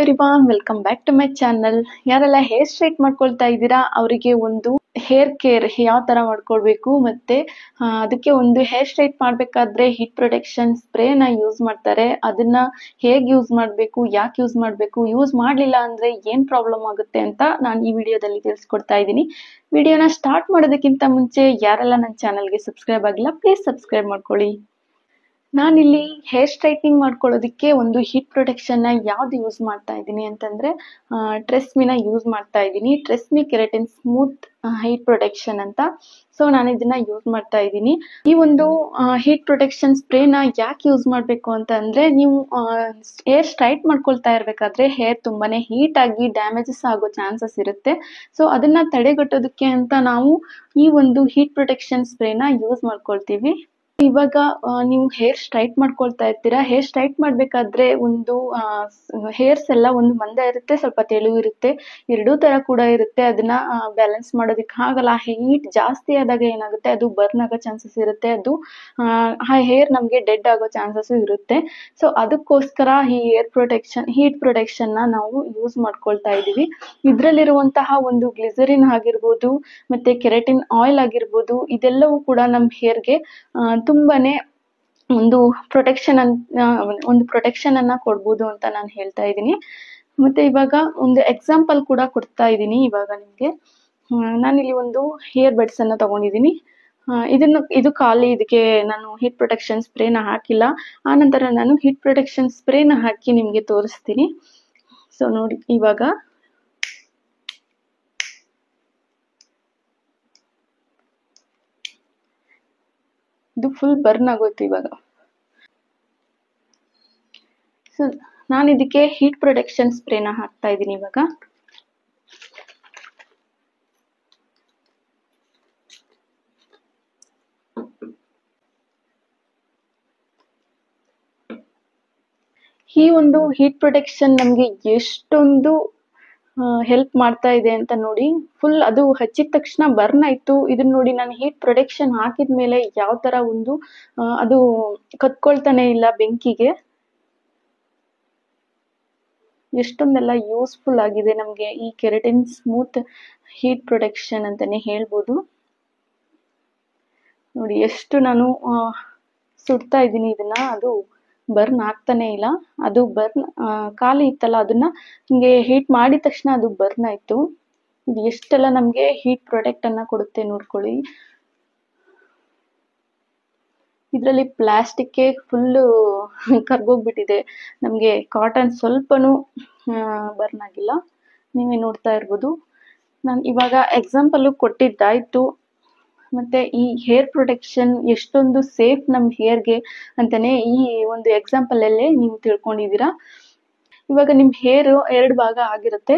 Everyone, welcome back to my channel. ಯಾರೆಲ್ಲ hair straight ಮಾಡ್ಕೊಳ್ತಾ ಇದ್ದೀರಾ ಅವರಿಗೆ ಒಂದು ಹೇರ್ ಕೇರ್ ಯಾವ ತರ ಮಾಡ್ಕೊಳ್ಬೇಕು, ಮತ್ತೆ ಅದಕ್ಕೆ ಒಂದು ಹೇರ್ ಸ್ಟ್ರೈಟ್ ಮಾಡಬೇಕಾದ್ರೆ ಹೀಟ್ ಪ್ರೊಟೆಕ್ಷನ್ ಸ್ಪ್ರೇನ ಯೂಸ್ ಮಾಡ್ತಾರೆ. ಅದನ್ನ ಹೇಗೆ ಯೂಸ್ ಮಾಡಬೇಕು, ಯಾಕೆ ಯೂಸ್ ಮಾಡಬೇಕು, ಯೂಸ್ ಮಾಡಲಿಲ್ಲ ಅಂದ್ರೆ ಏನ್ ಪ್ರಾಬ್ಲಮ್ ಆಗುತ್ತೆ ಅಂತ ನಾನು ಈ ವಿಡಿಯೋದಲ್ಲಿ ತಿಳಿಸ್ಕೊಡ್ತಾ ಇದ್ದೀನಿ. ವಿಡಿಯೋನ ಸ್ಟಾರ್ಟ್ ಮಾಡೋದಕ್ಕಿಂತ ಮುಂಚೆ ಯಾರೆಲ್ಲ ನನ್ನ ಚಾನಲ್ಗೆ ಸಬ್ಸ್ಕ್ರೈಬ್ ಆಗಿಲ್ಲ, ಪ್ಲೀಸ್ ಸಬ್ಸ್ಕ್ರೈಬ್ ಮಾಡ್ಕೊಳ್ಳಿ. ನಾನಿಲ್ಲಿ ಹೇರ್ ಸ್ಟ್ರೈಟ್ನಿಂಗ್ ಮಾಡ್ಕೊಳ್ಳೋದಕ್ಕೆ ಒಂದು ಹೀಟ್ ಪ್ರೊಟೆಕ್ಷನ್ ನ ಯಾವ್ದು ಯೂಸ್ ಮಾಡ್ತಾ ಇದ್ದೀನಿ ಅಂತಂದ್ರೆ ಟ್ರೆಸ್ಮಿನ ಯೂಸ್ ಮಾಡ್ತಾ ಇದ್ದೀನಿ. ಟ್ರೆಸ್ಮಿ ಕೆರಾಟಿನ್ ಸ್ಮೂತ್ ಹೀಟ್ ಪ್ರೊಟೆಕ್ಷನ್ ಅಂತ. ಸೊ ನಾನು ಇದನ್ನ ಯೂಸ್ ಮಾಡ್ತಾ ಇದ್ದೀನಿ. ಈ ಒಂದು ಹೀಟ್ ಪ್ರೊಟೆಕ್ಷನ್ ಸ್ಪ್ರೇನ ಯಾಕೆ ಯೂಸ್ ಮಾಡಬೇಕು ಅಂತ ಅಂದ್ರೆ, ನೀವು ಹೇರ್ ಸ್ಟ್ರೈಟ್ ಮಾಡ್ಕೊಳ್ತಾ ಇರ್ಬೇಕಾದ್ರೆ ಹೇರ್ ತುಂಬಾನೇ ಹೀಟ್ ಆಗಿ ಡ್ಯಾಮೇಜಸ್ ಆಗೋ ಚಾನ್ಸಸ್ ಇರುತ್ತೆ. ಸೊ ಅದನ್ನ ತಡೆಗಟ್ಟೋದಕ್ಕೆ ಅಂತ ನಾವು ಈ ಒಂದು ಹೀಟ್ ಪ್ರೊಟೆಕ್ಷನ್ ಸ್ಪ್ರೇನ ಯೂಸ್ ಮಾಡ್ಕೊಳ್ತೀವಿ. ಇವಾಗ ನೀವು ಹೇರ್ ಸ್ಟ್ರೈಟ್ ಮಾಡ್ಕೊಳ್ತಾ ಇರ್ತೀರಾ. ಹೇರ್ ಸ್ಟ್ರೈಟ್ ಮಾಡ್ಬೇಕಾದ್ರೆ ಒಂದು ಹೇರ್ಸ್ ಎಲ್ಲ ಒಂದು ಮಂದ ಇರುತ್ತೆ, ಸ್ವಲ್ಪ ತೆಳು ಇರುತ್ತೆ, ಎರಡೂ ತರ ಕೂಡ ಇರುತ್ತೆ. ಅದನ್ನ ಬ್ಯಾಲೆನ್ಸ್ ಮಾಡೋದಕ್ಕೆ ಆಗಲ್ಲ. ಹೀಟ್ ಜಾಸ್ತಿ ಆದಾಗ ಏನಾಗುತ್ತೆ, ಅದು ಬರ್ನ್ ಆಗೋ ಚಾನ್ಸಸ್ ಇರುತ್ತೆ. ಅದು ಹೇರ್ ನಮ್ಗೆ ಡೆಡ್ ಆಗೋ ಚಾನ್ಸಸ್ ಇರುತ್ತೆ. ಸೊ ಅದಕ್ಕೋಸ್ಕರ ಈ ಹೀಟ್ ಪ್ರೊಟೆಕ್ಷನ್ ನ ನಾವು ಯೂಸ್ ಮಾಡ್ಕೊಳ್ತಾ ಇದೀವಿ. ಇದ್ರಲ್ಲಿರುವಂತಹ ಒಂದು ಗ್ಲಿಸರಿನ್ ಆಗಿರ್ಬೋದು, ಮತ್ತೆ ಕೆರಾಟಿನ್ ಆಯಿಲ್ ಆಗಿರ್ಬೋದು, ಇದೆಲ್ಲವೂ ಕೂಡ ನಮ್ಮ ಹೇರ್ಗೆ ತುಂಬಾನೇ ಒಂದು ಪ್ರೊಟೆಕ್ಷನ್ ಅನ್ನ ಕೊಡ್ಬೋದು ಅಂತ ನಾನು ಹೇಳ್ತಾ ಇದ್ದೀನಿ. ಮತ್ತೆ ಇವಾಗ ಒಂದು ಎಕ್ಸಾಂಪಲ್ ಕೂಡ ಕೊಡ್ತಾ ಇದ್ದೀನಿ. ಇವಾಗ ನಿಮ್ಗೆ ನಾನಿಲ್ಲಿ ಒಂದು ಹೇರ್ ಬಡ್ಸ್ ಅನ್ನ ತಗೊಂಡಿದ್ದೀನಿ. ಇದು ಖಾಲಿ, ಇದಕ್ಕೆ ನಾನು ಹೀಟ್ ಪ್ರೊಟೆಕ್ಷನ್ ಸ್ಪ್ರೇನ ಹಾಕಿಲ್ಲ. ಆನಂತರ ನಾನು ಹೀಟ್ ಪ್ರೊಟೆಕ್ಷನ್ ಸ್ಪ್ರೇನ ಹಾಕಿ ನಿಮ್ಗೆ ತೋರಿಸ್ತೀನಿ. ಸೊ ನೋಡಿ, ಇವಾಗ ಇದು ಫುಲ್ ಬರ್ನ್ ಆಗೋಯ್ತು ಇವಾಗ. ಸೊ ನಾನು ಇದಕ್ಕೆ ಹೀಟ್ ಪ್ರೊಟೆಕ್ಷನ್ ಸ್ಪ್ರೇನ ಹಾಕ್ತಾ ಇದ್ದೀನಿ ಇವಾಗ. ಈ ಒಂದು ಹೀಟ್ ಪ್ರೊಟೆಕ್ಷನ್ ನಮ್ಗೆ ಎಷ್ಟೊಂದು ಹೆಲ್ಪ್ ಮಾಡ್ತಾ ಇದೆ ಅಂತ ನೋಡಿ. ಫುಲ್ ಅದು ಹಚ್ಚಿದ ತಕ್ಷಣ ಬರ್ನ್ ಆಯ್ತು. ಇದನ್ನ ನೋಡಿ, ನಾನು ಹೀಟ್ ಪ್ರೊಟೆಕ್ಷನ್ ಹಾಕಿದ್ಮೇಲೆ ಯಾವ ತರ ಒಂದು ಅದು ಕತ್ಕೊಳ್ತಾನೆ ಇಲ್ಲ ಬೆಂಕಿಗೆ. ಎಷ್ಟೊಂದೆಲ್ಲ ಯೂಸ್ಫುಲ್ ಆಗಿದೆ ನಮ್ಗೆ ಈ ಕೆರಾಟಿನ್ ಸ್ಮೂತ್ ಹೀಟ್ ಪ್ರೊಟೆಕ್ಷನ್ ಅಂತಾನೆ ಹೇಳ್ಬೋದು. ನೋಡಿ ಎಷ್ಟು ನಾನು ಸುಡ್ತಾ ಇದ್ದೀನಿ ಇದನ್ನ, ಅದು ಬರ್ನ್ ಆಗ್ತಾನೆ ಇಲ್ಲ. ಅದು ಬರ್ನ್ ಖಾಲಿ ಇತ್ತಲ್ಲ, ಅದನ್ನ ಹಿಂಗೆ ಹೀಟ್ ಮಾಡಿದ ತಕ್ಷಣ ಅದು ಬರ್ನ್ ಆಯ್ತು. ಇದು ಎಷ್ಟೆಲ್ಲ ನಮ್ಗೆ ಹೀಟ್ ಪ್ರೊಟೆಕ್ಟ್ ಅನ್ನ ಕೊಡುತ್ತೆ ನೋಡ್ಕೊಳ್ಳಿ. ಇದ್ರಲ್ಲಿ ಪ್ಲಾಸ್ಟಿಕ್ ಫುಲ್ ಕರ್ಗೋಗ್ಬಿಟ್ಟಿದೆ. ನಮ್ಗೆ ಕಾಟನ್ ಸ್ವಲ್ಪನೂ ಬರ್ನ್ ಆಗಿಲ್ಲ, ನೀವೇ ನೋಡ್ತಾ ಇರ್ಬೋದು. ನಾನು ಇವಾಗ ಎಕ್ಸಾಂಪಲ್ ಕೊಟ್ಟಿದ್ದಾಯ್ತು. ಮತ್ತೆ ಈ ಹೇರ್ ಪ್ರೊಟೆಕ್ಷನ್ ಎಷ್ಟೊಂದು ಸೇಫ್ ನಮ್ ಹೇರ್ಗೆ ಅಂತಾನೆ ಈ ಒಂದು ಎಕ್ಸಾಂಪಲ್ ಅಲ್ಲೇ ನೀವು ತಿಳ್ಕೊಂಡಿದ್ದೀರಾ. ಇವಾಗ ನಿಮ್ ಹೇರ್ 2 ಭಾಗ ಆಗಿರುತ್ತೆ.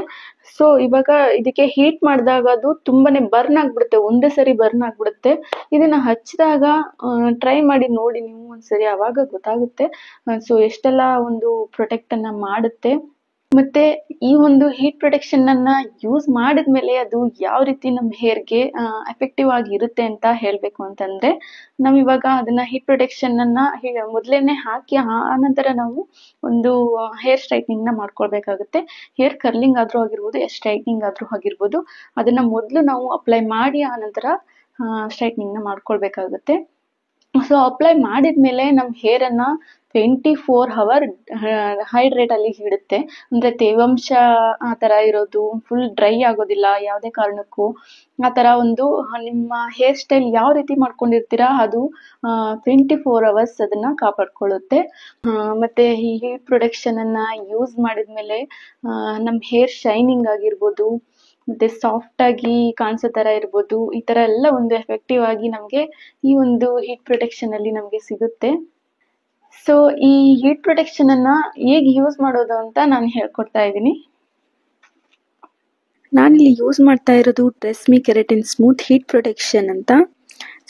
ಸೊ ಇವಾಗ ಇದಕ್ಕೆ ಹೀಟ್ ಮಾಡಿದಾಗ ಅದು ತುಂಬಾನೇ ಬರ್ನ್ ಆಗ್ಬಿಡುತ್ತೆ, ಒಂದೇ ಸರಿ ಬರ್ನ್ ಆಗ್ಬಿಡುತ್ತೆ. ಇದನ್ನ ಹಚ್ಚಿದಾಗ ಟ್ರೈ ಮಾಡಿ ನೋಡಿ ನೀವು ಒಂದ್ಸರಿ, ಅವಾಗ ಗೊತ್ತಾಗುತ್ತೆ ಸೊ ಎಷ್ಟೆಲ್ಲ ಒಂದು ಪ್ರೊಟೆಕ್ಟ್ ಅನ್ನ ಮಾಡುತ್ತೆ. ಮತ್ತೆ ಈ ಒಂದು ಹೀಟ್ ಪ್ರೊಟೆಕ್ಷನ್ ಅನ್ನ ಯೂಸ್ ಮಾಡಿದ್ಮೇಲೆ ಅದು ಯಾವ ರೀತಿ ನಮ್ಮ ಹೇರ್ಗೆ ಎಫೆಕ್ಟಿವ್ ಆಗಿ ಇರುತ್ತೆ ಅಂತ ಹೇಳ್ಬೇಕು ಅಂತಂದ್ರೆ, ನಾವ್ ಇವಾಗ ಅದನ್ನ ಹೀಟ್ ಪ್ರೊಟೆಕ್ಷನ್ ಅನ್ನ ಮೊದ್ಲೇನೆ ಹಾಕಿ ಆನಂತರ ನಾವು ಒಂದು ಹೇರ್ ಸ್ಟ್ರೈಟ್ನಿಂಗ್ ನ ಮಾಡ್ಕೊಳ್ಬೇಕಾಗುತ್ತೆ. ಹೇರ್ ಕರ್ಲಿಂಗ್ ಆದ್ರೂ ಆಗಿರ್ಬೋದು, ಸ್ಟ್ರೈಟ್ನಿಂಗ್ ಆದ್ರೂ ಆಗಿರ್ಬೋದು, ಅದನ್ನ ಮೊದ್ಲು ನಾವು ಅಪ್ಲೈ ಮಾಡಿ ಆನಂತರ ಸ್ಟ್ರೈಟ್ನಿಂಗ್ ನ ಮಾಡ್ಕೊಳ್ಬೇಕಾಗುತ್ತೆ. ಸೊ ಅಪ್ಲೈ ಮಾಡಿದ್ಮೇಲೆ ನಮ್ ಹೇರ್ ಅನ್ನ 24 hour ಹೈಡ್ರೇಟ್ ಅಲ್ಲಿ ಇಡುತ್ತೆ. ಅಂದ್ರೆ ತೇವಾಂಶ ಆ ತರ ಇರೋದು, ಫುಲ್ ಡ್ರೈ ಆಗೋದಿಲ್ಲ ಯಾವುದೇ ಕಾರಣಕ್ಕೂ. ಆ ತರ ಒಂದು ನಿಮ್ಮ ಹೇರ್ ಸ್ಟೈಲ್ ಯಾವ ರೀತಿ ಮಾಡ್ಕೊಂಡಿರ್ತೀರಾ ಅದು 24 hours ಅದನ್ನ ಕಾಪಾಡ್ಕೊಳ್ಳುತ್ತೆ. ಮತ್ತೆ ಈ ಹೀಟ್ ಪ್ರೊಟೆಕ್ಷನ್ ಅನ್ನ ಯೂಸ್ ಮಾಡಿದ್ಮೇಲೆ ನಮ್ ಹೇರ್ ಶೈನಿಂಗ್ ಆಗಿರ್ಬೋದು, ಮತ್ತೆ ಸಾಫ್ಟ್ ಆಗಿ ಕಾಣಿಸೋ ತರ ಇರ್ಬೋದು, ಈ ತರ ಎಲ್ಲ ಒಂದು ಎಫೆಕ್ಟಿವ್ ಆಗಿ ನಮ್ಗೆ ಈ ಒಂದು ಹೀಟ್ ಪ್ರೊಟೆಕ್ಷನ್ ಅಲ್ಲಿ ನಮ್ಗೆ ಸಿಗುತ್ತೆ. ಸೊ ಈ ಹೀಟ್ ಪ್ರೊಟೆಕ್ಷನ್ ಅನ್ನ ಹೇಗೆ ಯೂಸ್ ಮಾಡೋದು ಅಂತ ನಾನು ಹೇಳ್ಕೊಡ್ತಾ ಇದ್ದೀನಿ. ನಾನಿಲ್ಲಿ ಯೂಸ್ ಮಾಡ್ತಾ ಇರೋದು ಟ್ರೆಸ್ಮಿ ಕೆರಾಟಿನ್ ಸ್ಮೂತ್ ಹೀಟ್ ಪ್ರೊಟೆಕ್ಷನ್ ಅಂತ.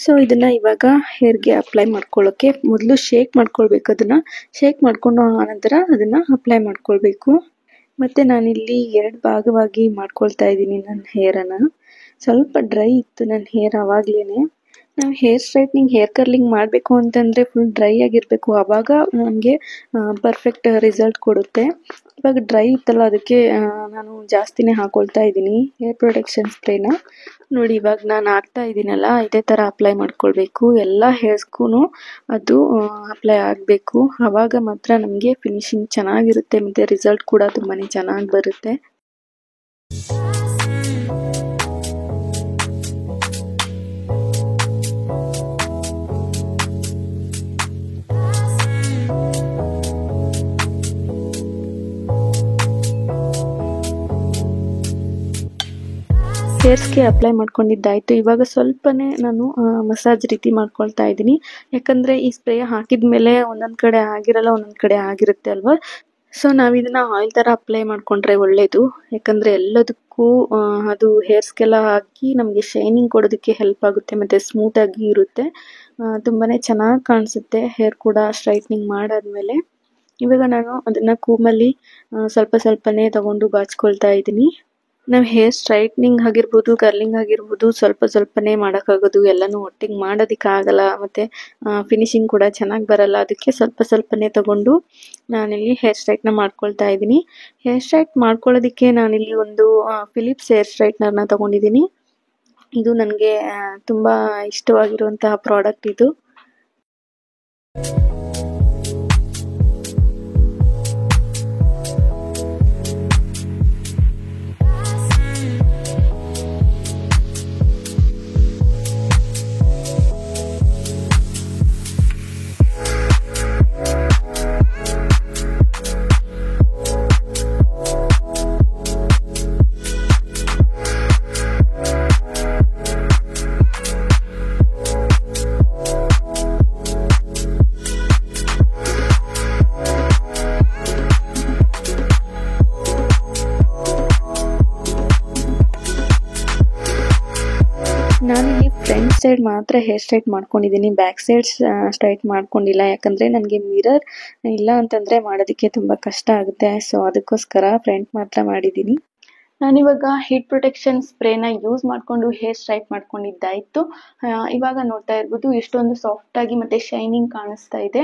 ಸೊ ಇದನ್ನ ಇವಾಗ ಹೇರ್ಗೆ ಅಪ್ಲೈ ಮಾಡ್ಕೊಳ್ಳೋಕೆ ಮೊದಲು ಶೇಕ್ ಮಾಡ್ಕೊಳ್ಬೇಕು. ಅದನ್ನ ಶೇಕ್ ಮಾಡ್ಕೊಂಡು ಆನಂತರ ಅದನ್ನ ಅಪ್ಲೈ ಮಾಡ್ಕೊಳ್ಬೇಕು. ಮತ್ತೆ ನಾನಿಲ್ಲಿ 2 ಭಾಗವಾಗಿ ಮಾಡ್ಕೊಳ್ತಾ ಇದ್ದೀನಿ ನನ್ನ ಹೇರನ್ನ. ಸ್ವಲ್ಪ ಡ್ರೈ ಇತ್ತು ನನ್ನ ಹೇರ್ ಅವಾಗ್ಲೇನೆ. ನಾವು ಹೇರ್ ಸ್ಟ್ರೈಟ್ನಿಂಗ್ ಹೇರ್ ಕರ್ಲಿಂಗ್ ಮಾಡಬೇಕು ಅಂತಂದರೆ ಫುಲ್ ಡ್ರೈ ಆಗಿರಬೇಕು, ಆವಾಗ ನಮಗೆ ಪರ್ಫೆಕ್ಟ್ ರಿಸಲ್ಟ್ ಕೊಡುತ್ತೆ. ಇವಾಗ ಡ್ರೈ ಇತ್ತಲ್ಲ, ಅದಕ್ಕೆ ನಾನು ಜಾಸ್ತಿನೇ ಹಾಕೊಳ್ತಾ ಇದ್ದೀನಿ ಹೇರ್ ಪ್ರೊಟೆಕ್ಷನ್ ಸ್ಪ್ರೇನ. ನೋಡಿ ಇವಾಗ ನಾನು ಹಾಕ್ತಾ ಇದ್ದೀನಲ್ಲ, ಇದೇ ಥರ ಅಪ್ಲೈ ಮಾಡ್ಕೊಳ್ಬೇಕು. ಎಲ್ಲ ಹೇರ್ಸ್ಗೂ ಅದು ಅಪ್ಲೈ ಆಗಬೇಕು, ಆವಾಗ ಮಾತ್ರ ನಮಗೆ ಫಿನಿಶಿಂಗ್ ಚೆನ್ನಾಗಿರುತ್ತೆ ಮತ್ತು ರಿಸಲ್ಟ್ ಕೂಡ ತುಂಬಾ ಚೆನ್ನಾಗಿ ಬರುತ್ತೆ. ಹೇರ್ಸ್ಗೆ ಅಪ್ಲೈ ಮಾಡ್ಕೊಂಡಿದ್ದಾಯಿತು. ಇವಾಗ ಸ್ವಲ್ಪನೇ ನಾನು ಮಸಾಜ್ ರೀತಿ ಮಾಡ್ಕೊಳ್ತಾ ಇದ್ದೀನಿ. ಯಾಕಂದರೆ ಈ ಸ್ಪ್ರೇ ಹಾಕಿದ ಮೇಲೆ ಒಂದೊಂದು ಕಡೆ ಆಗಿರಲ್ಲ, ಒಂದೊಂದು ಕಡೆ ಆಗಿರುತ್ತೆ ಅಲ್ವಾ. ಸೊ ನಾವು ಇದನ್ನು ಆಯಿಲ್ ಥರ ಅಪ್ಲೈ ಮಾಡಿಕೊಂಡ್ರೆ ಒಳ್ಳೆಯದು. ಯಾಕಂದರೆ ಎಲ್ಲದಕ್ಕೂ ಅದು ಹೇರ್ಸ್ಗೆಲ್ಲ ಹಾಕಿ ನಮಗೆ ಶೈನಿಂಗ್ ಕೊಡೋದಕ್ಕೆ ಹೆಲ್ಪ್ ಆಗುತ್ತೆ ಮತ್ತು ಸ್ಮೂತಾಗಿ ಇರುತ್ತೆ. ತುಂಬಾ ಚೆನ್ನಾಗಿ ಕಾಣಿಸುತ್ತೆ ಹೇರ್ ಕೂಡ ಸ್ಟ್ರೈಟ್ನಿಂಗ್ ಮಾಡಾದ್ಮೇಲೆ. ಇವಾಗ ನಾನು ಅದನ್ನು ಕೂಮಲ್ಲಿ ಸ್ವಲ್ಪ ಸ್ವಲ್ಪನೇ ತಗೊಂಡು ಬಾಚ್ಕೊಳ್ತಾ ಇದ್ದೀನಿ. ನಾವು ಹೇರ್ ಸ್ಟ್ರೈಟ್ನಿಂಗ್ ಆಗಿರ್ಬೋದು, ಕರ್ಲಿಂಗ್ ಆಗಿರ್ಬೋದು, ಸ್ವಲ್ಪ ಸ್ವಲ್ಪನೇ ಮಾಡೋಕ್ಕಾಗೋದು, ಎಲ್ಲನೂ ಒಟ್ಟಿಗೆ ಮಾಡೋದಕ್ಕಾಗಲ್ಲ. ಮತ್ತು ಫಿನಿಶಿಂಗ್ ಕೂಡ ಚೆನ್ನಾಗಿ ಬರಲ್ಲ. ಅದಕ್ಕೆ ಸ್ವಲ್ಪ ಸ್ವಲ್ಪನೇ ತಗೊಂಡು ನಾನಿಲ್ಲಿ ಹೇರ್ ಸ್ಟ್ರೈಟ್ನ ಮಾಡ್ಕೊಳ್ತಾ ಇದ್ದೀನಿ. ಹೇರ್ ಸ್ಟ್ರೈಟ್ ಮಾಡ್ಕೊಳ್ಳೋದಕ್ಕೆ ನಾನಿಲ್ಲಿ ಒಂದು ಫಿಲಿಪ್ಸ್ ಹೇರ್ ಸ್ಟ್ರೈಟ್ನರ್ನ ತಗೊಂಡಿದ್ದೀನಿ. ಇದು ನನಗೆ ತುಂಬ ಇಷ್ಟವಾಗಿರುವಂತಹ ಪ್ರಾಡಕ್ಟ್ ಇದು. ನಾನಿಲ್ಲಿ ಫ್ರಂಟ್ ಸೈಡ್ ಮಾತ್ರ ಹೇರ್ ಸ್ಟ್ರೈಟ್ ಮಾಡ್ಕೊಂಡಿದ್ದೀನಿ, ಬ್ಯಾಕ್ ಸೈಡ್ ಸ್ಟ್ರೈಟ್ ಮಾಡ್ಕೊಂಡಿಲ್ಲ. ಯಾಕಂದರೆ ನನಗೆ ಮಿರರ್ ಇಲ್ಲ ಅಂತಂದರೆ ಮಾಡೋದಕ್ಕೆ ತುಂಬ ಕಷ್ಟ ಆಗುತ್ತೆ. ಸೊ ಅದಕ್ಕೋಸ್ಕರ ಫ್ರಂಟ್ ಮಾತ್ರ ಮಾಡಿದ್ದೀನಿ. ನಾನಿವಾಗ ಹೀಟ್ ಪ್ರೊಟೆಕ್ಷನ್ ಸ್ಪ್ರೇನ ಯೂಸ್ ಮಾಡಿಕೊಂಡು ಹೇರ್ ಸ್ಟ್ರೈಟ್ ಮಾಡ್ಕೊಂಡಿದ್ದಾಯಿತು. ಇವಾಗ ನೋಡ್ತಾ ಇರ್ಬೋದು ಎಷ್ಟೊಂದು ಸಾಫ್ಟಾಗಿ ಮತ್ತು ಶೈನಿಂಗ್ ಕಾಣಿಸ್ತಾ ಇದೆ.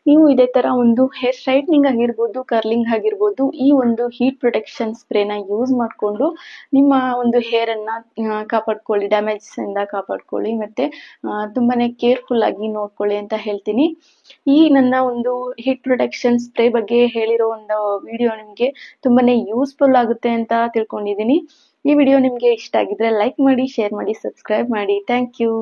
ನೀವು ಇದೇ ಥರ ಒಂದು ಹೇರ್ ಸ್ಟ್ರೈಟ್ನಿಂಗ್ ಆಗಿರ್ಬೋದು, ಕರ್ಲಿಂಗ್ ಆಗಿರ್ಬೋದು, ಈ ಒಂದು ಹೀಟ್ ಪ್ರೊಟೆಕ್ಷನ್ ಸ್ಪ್ರೇನ ಯೂಸ್ ಮಾಡಿಕೊಂಡು ನಿಮ್ಮ ಒಂದು ಹೇರನ್ನು ಕಾಪಾಡ್ಕೊಳ್ಳಿ, ಡ್ಯಾಮೇಜಿಂದ ಕಾಪಾಡ್ಕೊಳ್ಳಿ ಮತ್ತು ತುಂಬಾ ಕೇರ್ಫುಲ್ಲಾಗಿ ನೋಡ್ಕೊಳ್ಳಿ ಅಂತ ಹೇಳ್ತೀನಿ. ಈ ನನ್ನ ಒಂದು ಹೀಟ್ ಪ್ರೊಟೆಕ್ಷನ್ ಸ್ಪ್ರೇ ಬಗ್ಗೆ ಹೇಳಿರೋ ಒಂದು ವಿಡಿಯೋ ನಿಮಗೆ ತುಂಬಾ ಯೂಸ್ಫುಲ್ ಆಗುತ್ತೆ ಅಂತ ತಿಳ್ಕೊಂಡಿದ್ದೀನಿ. ಈ ವಿಡಿಯೋ ನಿಮಗೆ ಇಷ್ಟ ಆಗಿದ್ರೆ ಲೈಕ್ ಮಾಡಿ, ಶೇರ್ ಮಾಡಿ, ಸಬ್ಸ್ಕ್ರೈಬ್ ಮಾಡಿ. Thank you.